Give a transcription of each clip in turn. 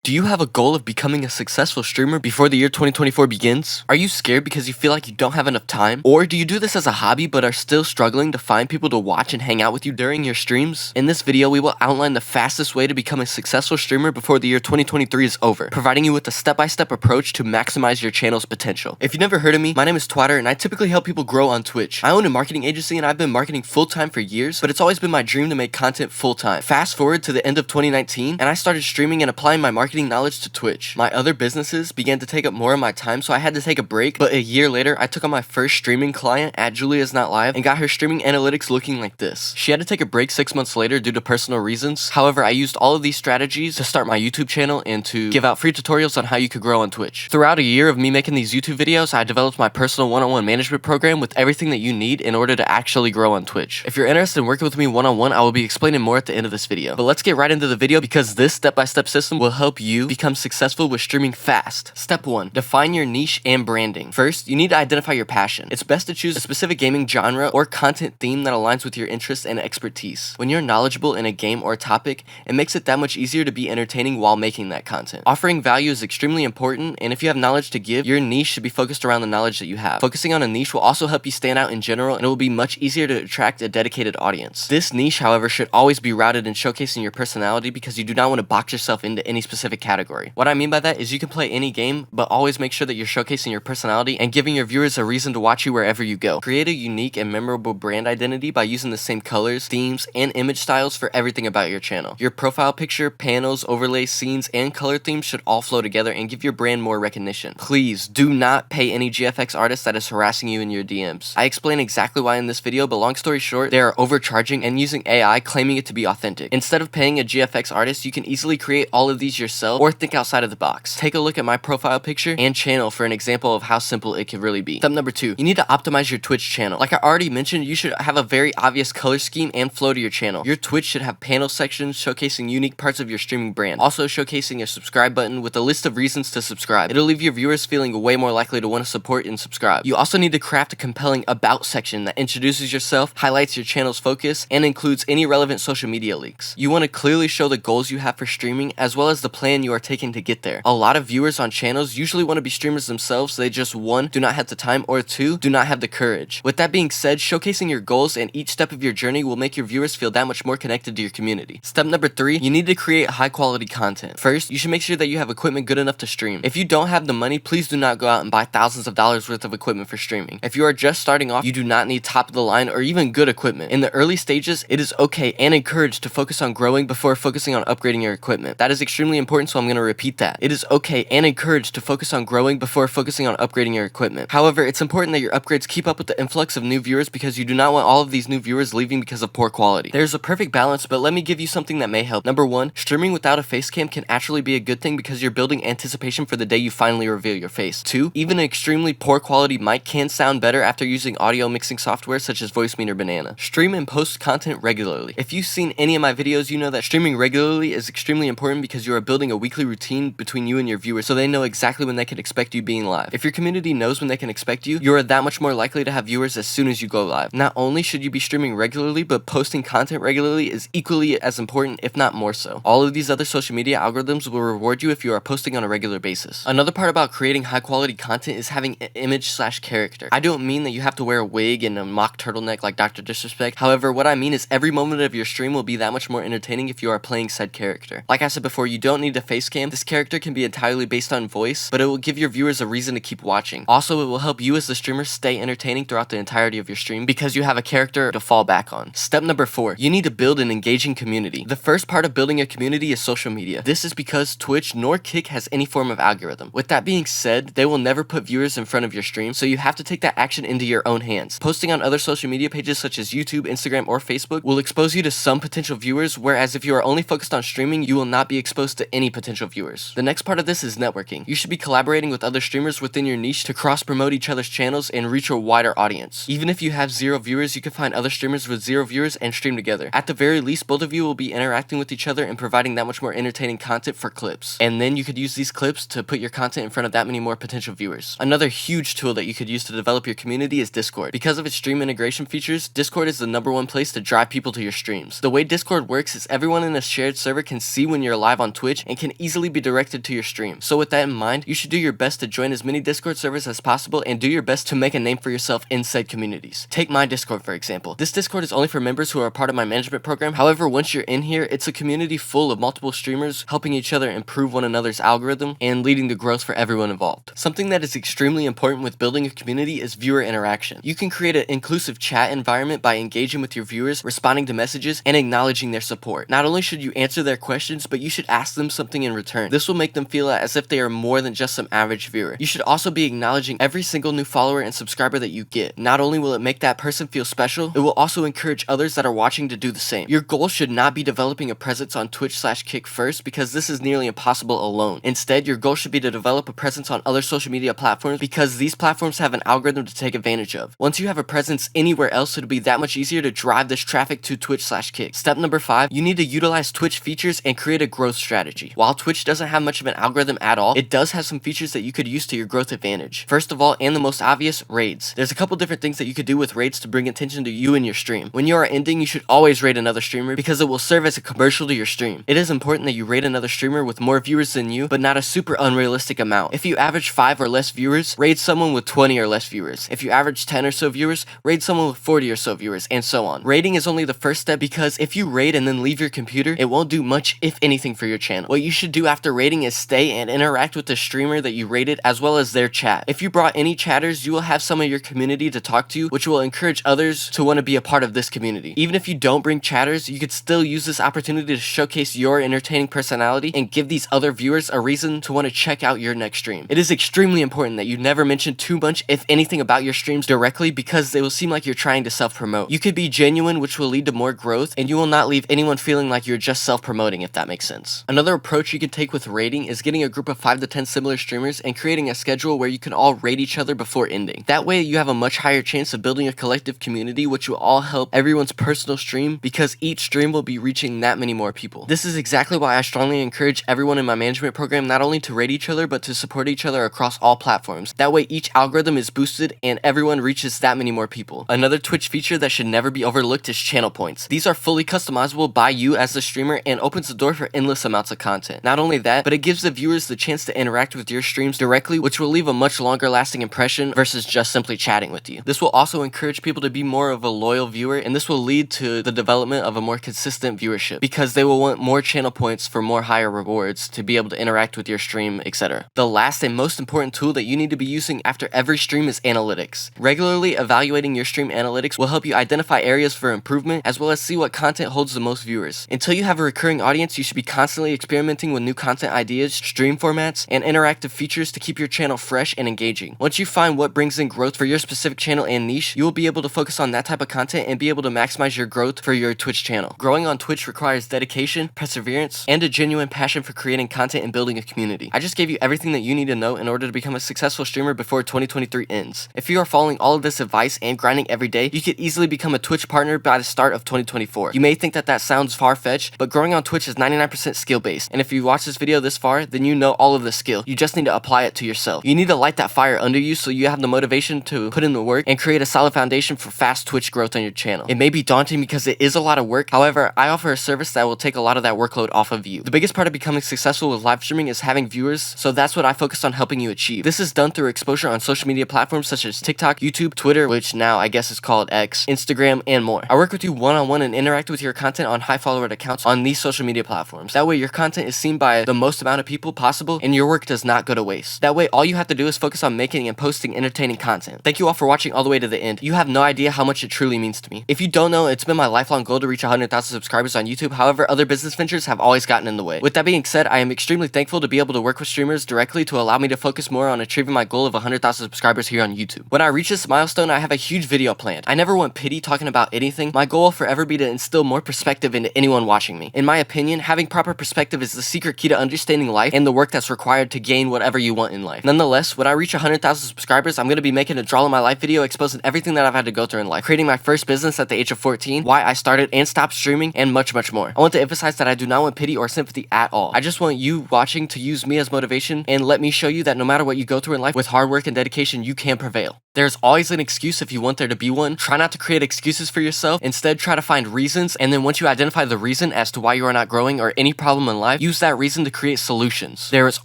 Do you have a goal of becoming a successful streamer before the year 2024 begins? Are you scared because you feel like you don't have enough time? Or do you do this as a hobby but are still struggling to find people to watch and hang out with you during your streams? In this video, we will outline the fastest way to become a successful streamer before the year 2023 is over, providing you with a step-by-step approach to maximize your channel's potential. If you've never heard of me, my name is Twatter and I typically help people grow on Twitch. I own a marketing agency and I've been marketing full-time for years, but it's always been my dream to make content full-time. Fast forward to the end of 2019 and I started streaming and applying my marketing knowledge to Twitch. My other businesses began to take up more of my time, so I had to take a break, but a year later, I took on my first streaming client at Julia's Not Live and got her streaming analytics looking like this. She had to take a break 6 months later due to personal reasons. However, I used all of these strategies to start my YouTube channel and to give out free tutorials on how you could grow on Twitch. Throughout a year of me making these YouTube videos, I developed my personal one-on-one management program with everything that you need in order to actually grow on Twitch. If you're interested in working with me one-on-one, I will be explaining more at the end of this video. But let's get right into the video because this step-by-step system will help you become successful with streaming fast. Step 1. Define your niche and branding. First, you need to identify your passion. It's best to choose a specific gaming genre or content theme that aligns with your interests and expertise. When you're knowledgeable in a game or topic, it makes it that much easier to be entertaining while making that content. Offering value is extremely important, and if you have knowledge to give, your niche should be focused around the knowledge that you have. Focusing on a niche will also help you stand out in general, and it will be much easier to attract a dedicated audience. This niche, however, should always be routed in showcasing your personality because you do not want to box yourself into any specific category. What I mean by that is you can play any game, but always make sure that you're showcasing your personality and giving your viewers a reason to watch you wherever you go. Create a unique and memorable brand identity by using the same colors, themes, and image styles for everything about your channel. Your profile picture, panels, overlays, scenes, and color themes should all flow together and give your brand more recognition. Please do not pay any GFX artist that is harassing you in your DMs. I explain exactly why in this video, but long story short, they are overcharging and using AI claiming it to be authentic. Instead of paying a GFX artist, you can easily create all of these yourself or think outside of the box. Take a look at my profile picture and channel for an example of how simple it could really be. Step number 2, you need to optimize your Twitch channel. Like I already mentioned, you should have a very obvious color scheme and flow to your channel. Your Twitch should have panel sections showcasing unique parts of your streaming brand, also showcasing a subscribe button with a list of reasons to subscribe. It'll leave your viewers feeling way more likely to want to support and subscribe. You also need to craft a compelling about section that introduces yourself, highlights your channel's focus, and includes any relevant social media links. You want to clearly show the goals you have for streaming as well as the plan you are taking to get there. A lot of viewers on channels usually want to be streamers themselves, so they just 1, do not have the time, or 2, do not have the courage. With that being said, showcasing your goals and each step of your journey will make your viewers feel that much more connected to your community. Step number 3, you need to create high quality content. First, you should make sure that you have equipment good enough to stream. If you don't have the money, please do not go out and buy thousands of dollars worth of equipment for streaming. If you are just starting off, you do not need top of the line or even good equipment. In the early stages, it is okay and encouraged to focus on growing before focusing on upgrading your equipment. That is extremely important, so I'm going to repeat that. It is okay and encouraged to focus on growing before focusing on upgrading your equipment. However, it's important that your upgrades keep up with the influx of new viewers because you do not want all of these new viewers leaving because of poor quality. There's a perfect balance, but let me give you something that may help. Number 1, streaming without a face cam can actually be a good thing because you're building anticipation for the day you finally reveal your face. 2, even an extremely poor quality mic can sound better after using audio mixing software such as Voice Meter Banana. Stream and post content regularly. If you've seen any of my videos, you know that streaming regularly is extremely important because you are building a weekly routine between you and your viewers so they know exactly when they can expect you being live. If your community knows when they can expect you, you are that much more likely to have viewers as soon as you go live. Not only should you be streaming regularly, but posting content regularly is equally as important, if not more so. All of these other social media algorithms will reward you if you are posting on a regular basis. Another part about creating high quality content is having an image/character. I don't mean that you have to wear a wig and a mock turtleneck like Dr. Disrespect. However, what I mean is every moment of your stream will be that much more entertaining if you are playing said character. Like I said before, you don't need a face cam. This character can be entirely based on voice, but it will give your viewers a reason to keep watching. Also, it will help you as the streamer stay entertaining throughout the entirety of your stream because you have a character to fall back on. Step number 4, you need to build an engaging community. The first part of building a community is social media. This is because Twitch nor Kick has any form of algorithm. With that being said, they will never put viewers in front of your stream, so you have to take that action into your own hands. Posting on other social media pages such as YouTube, Instagram, or Facebook will expose you to some potential viewers, whereas if you are only focused on streaming, you will not be exposed to any potential viewers. The next part of this is networking. You should be collaborating with other streamers within your niche to cross-promote each other's channels and reach a wider audience. Even if you have 0 viewers, you can find other streamers with 0 viewers and stream together. At the very least, both of you will be interacting with each other and providing that much more entertaining content for clips. And then you could use these clips to put your content in front of that many more potential viewers. Another huge tool that you could use to develop your community is Discord. Because of its stream integration features, Discord is the #1 place to drive people to your streams. The way Discord works is everyone in a shared server can see when you're live on Twitch and can easily be directed to your stream. So with that in mind, you should do your best to join as many Discord servers as possible and do your best to make a name for yourself in said communities. Take my Discord for example. This Discord is only for members who are a part of my management program. However, once you're in here, it's a community full of multiple streamers helping each other improve one another's algorithm and leading to growth for everyone involved. Something that is extremely important with building a community is viewer interaction. You can create an inclusive chat environment by engaging with your viewers, responding to messages, and acknowledging their support. Not only should you answer their questions, but you should ask them something in return. This will make them feel as if they are more than just some average viewer. You should also be acknowledging every single new follower and subscriber that you get. Not only will it make that person feel special, it will also encourage others that are watching to do the same. Your goal should not be developing a presence on Twitch/Kick first, because this is nearly impossible alone. Instead, your goal should be to develop a presence on other social media platforms, because these platforms have an algorithm to take advantage of. Once you have a presence anywhere else, it'll be that much easier to drive this traffic to Twitch/Kick. Step number 5, you need to utilize Twitch features and create a growth strategy. While Twitch doesn't have much of an algorithm at all, it does have some features that you could use to your growth advantage. First of all, and the most obvious, raids. There's a couple different things that you could do with raids to bring attention to you and your stream. When you are ending, you should always raid another streamer, because it will serve as a commercial to your stream. It is important that you raid another streamer with more viewers than you, but not a super unrealistic amount. If you average 5 or less viewers, raid someone with 20 or less viewers. If you average 10 or so viewers, raid someone with 40 or so viewers, and so on. Raiding is only the first step, because if you raid and then leave your computer, it won't do much, if anything, for your channel. What you should do after raiding is stay and interact with the streamer that you raided, as well as their chat. If you brought any chatters, you will have some of your community to talk to, which will encourage others to want to be a part of this community. Even if you don't bring chatters, you could still use this opportunity to showcase your entertaining personality and give these other viewers a reason to want to check out your next stream. It is extremely important that you never mention too much, if anything, about your streams directly, because they will seem like you're trying to self-promote. You could be genuine, which will lead to more growth, and you will not leave anyone feeling like you're just self-promoting, if that makes sense. Another approach you can take with raiding is getting a group of 5 to 10 similar streamers and creating a schedule where you can all raid each other before ending. That way you have a much higher chance of building a collective community, which will all help everyone's personal stream, because each stream will be reaching that many more people. This is exactly why I strongly encourage everyone in my management program not only to raid each other, but to support each other across all platforms. That way each algorithm is boosted and everyone reaches that many more people. Another Twitch feature that should never be overlooked is channel points. These are fully customizable by you as the streamer and opens the door for endless amounts of content. Not only that, but it gives the viewers the chance to interact with your streams directly, which will leave a much longer lasting impression versus just simply chatting with you. This will also encourage people to be more of a loyal viewer, and this will lead to the development of a more consistent viewership, because they will want more channel points for more higher rewards to be able to interact with your stream, etc. The last and most important tool that you need to be using after every stream is analytics. Regularly evaluating your stream analytics will help you identify areas for improvement, as well as see what content holds the most viewers. Until you have a recurring audience, you should be constantly experimenting with new content ideas, stream formats, and interactive features to keep your channel fresh and engaging. Once you find what brings in growth for your specific channel and niche, you will be able to focus on that type of content and be able to maximize your growth for your Twitch channel. Growing on Twitch requires dedication, perseverance, and a genuine passion for creating content and building a community. I just gave you everything that you need to know in order to become a successful streamer before 2023 ends. If you are following all of this advice and grinding every day, you could easily become a Twitch partner by the start of 2024. You may think that that sounds far-fetched, but growing on Twitch is 99% skill-based, and if you watch this video this far, then you know all of the skill. You just need to apply it to yourself. You need to light that fire under you so you have the motivation to put in the work and create a solid foundation for fast Twitch growth on your channel. It may be daunting because it is a lot of work. However, I offer a service that will take a lot of that workload off of you. The biggest part of becoming successful with live streaming is having viewers, so that's what I focus on helping you achieve. This is done through exposure on social media platforms such as TikTok, YouTube, Twitter, which now I guess is called X, Instagram, and more. I work with you one-on-one and interact with your content on high follower accounts on these social media platforms. That way your content is seen by the most amount of people possible and your work does not go to waste. That way all you have to do is focus on making and posting entertaining content. Thank you all for watching all the way to the end. You have no idea how much it truly means to me. If you don't know, it's been my lifelong goal to reach 100,000 subscribers on YouTube. However, other business ventures have always gotten in the way. With that being said, I am extremely thankful to be able to work with streamers directly to allow me to focus more on achieving my goal of 100,000 subscribers here on YouTube. When I reach this milestone, I have a huge video planned. I never want pity talking about anything. My goal will forever be to instill more perspective into anyone watching me. In my opinion, having proper perspective is the secret key to understanding life and the work that's required to gain whatever you want in life. Nonetheless, when I reach 100,000 subscribers, I'm going to be making a draw in my life video exposing everything that I've had to go through in life, creating my first business at the age of 14, why I started and stopped streaming, and much more. I want to emphasize that I do not want pity or sympathy at all. I just want you watching to use me as motivation and let me show you that no matter what you go through in life, with hard work and dedication, you can prevail. There's always an excuse if you want there to be one. Try not to create excuses for yourself. Instead, try to find reasons, and then once you identify the reason as to why you are not growing or any problem in life, use that reason to create solutions. There is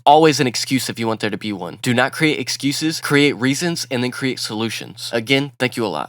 always an excuse if you want there to be one. Do not create excuses, create reasons, and then create solutions. Again, thank you a lot.